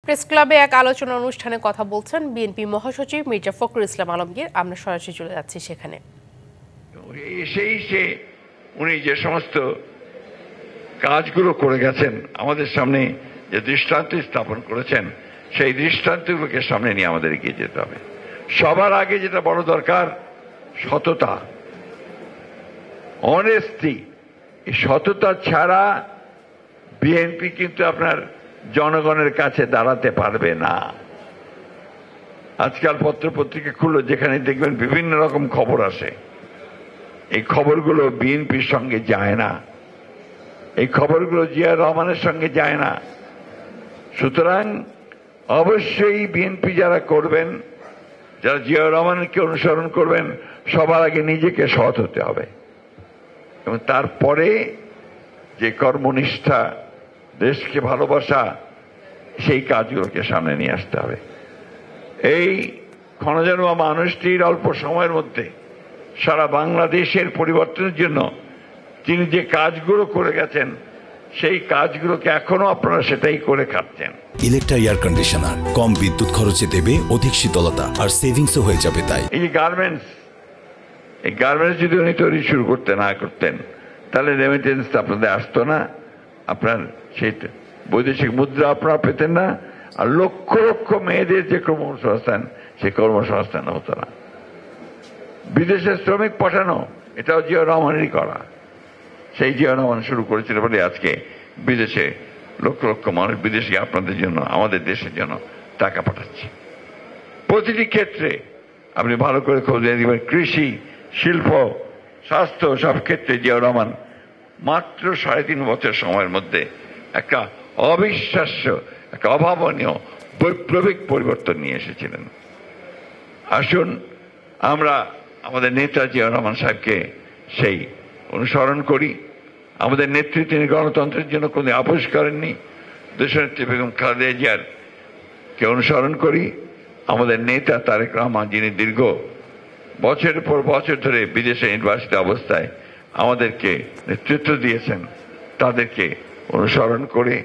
Press ক্লাবে এক আলোচনা অনুষ্ঠানে কথা বলছেন বিএনপি মহাসচিব মির্জা ফখরুল ইসলাম আলমগীর। আমরা সরাসরি চলে যাচ্ছি সেখানে। উনি যে সমস্ত কাজগুলো করে গেছেন, আমাদের সামনে যে দৃষ্টান্ত স্থাপন করেছেন, সেই দৃষ্টান্তগুলোকে সামনে নিয়ে আমাদের এগিয়ে যেতে হবে। সবার আগে যেটা বড় দরকার, সততা, অনেস্টি। এই সততা ছাড়া বিএনপি কিন্তু আপনার জনগণের কাছে দাঁড়াতে পারবে না। আজকাল পত্রপত্রিকা খুললে যেখানে দেখবেন বিভিন্ন রকম খবর আসে, এই খবরগুলো বিএনপির সঙ্গে যায় না, এই খবরগুলো জিয়া রহমানের সঙ্গে যায় না। সুতরাং অবশ্যই বিএনপি যারা করবেন, যারা জিয়া রহমানকে অনুসরণ করবেন, সবার আগে নিজেকে সৎ হতে হবে এবং তারপরে যে কর্মনিষ্ঠা, দেশকে ভালোবাসা, সেই কাজগুলোকে সামনে নিয়ে আসতে হবে। এই ক্ষণজন্মা মানুষটির অল্প সময়ের মধ্যে সারা বাংলাদেশের পরিবর্তনের জন্য তিনি যে কাজগুলো করে গেছেন, সেই কাজগুলোকে এখনো আপনারা সেটাই করে খাচ্ছেন। ইলেকট্রা এয়ার কন্ডিশনার কম বিদ্যুৎ খরচে দেবে অধিক শীতলতা, আর সেভিংসও হয়ে যাবে। তাই এই গার্মেন্টস যদি উনি তৈরি শুরু না করতেন, তাহলে রেমিটেন্স আপনাদের আসতো না, আপনার সেই বৈদেশিক মুদ্রা আপনারা পেতেন না, আর লক্ষ লক্ষ মেয়েদের যে কর্মসংস্থান, সেই কর্মসংস্থান হতো না। বিদেশে শ্রমিক পাঠানো, এটাও জিয়া রহমানেরই করা। সেই জিয়া রহমান শুরু করেছিল বলে আজকে বিদেশে লক্ষ লক্ষ মানুষ বিদেশে আপনাদের জন্য, আমাদের দেশের জন্য টাকা পাঠাচ্ছে। প্রতিটি ক্ষেত্রে আপনি ভালো করে খোঁজ নিয়ে দিবেন, কৃষি, শিল্প, স্বাস্থ্য, সব ক্ষেত্রে জিয়া রহমান মাত্র 3.5 বছর সময়ের মধ্যে একটা অবিশ্বাস্য, একটা অভাবনীয় বৈপ্লবিক পরিবর্তন নিয়ে এসেছিলেন। আসুন আমরা আমাদের নেতা জিয়া রহমান সাহেবকে সেই অনুসরণ করি। আমাদের নেত্রী, তিনি গণতন্ত্রের জন্য কোনো আপোষ করেননি। দেশনেত্রী বেগম খালেদা জিয়ার কে অনুসরণ করি। আমাদের নেতা তারেক রহমান, যিনি দীর্ঘ বছরের পর বছর ধরে বিদেশে নির্বাসিত অবস্থায় আমাদেরকে নেতৃত্ব দিয়েছেন, তাদেরকে অনুসরণ করে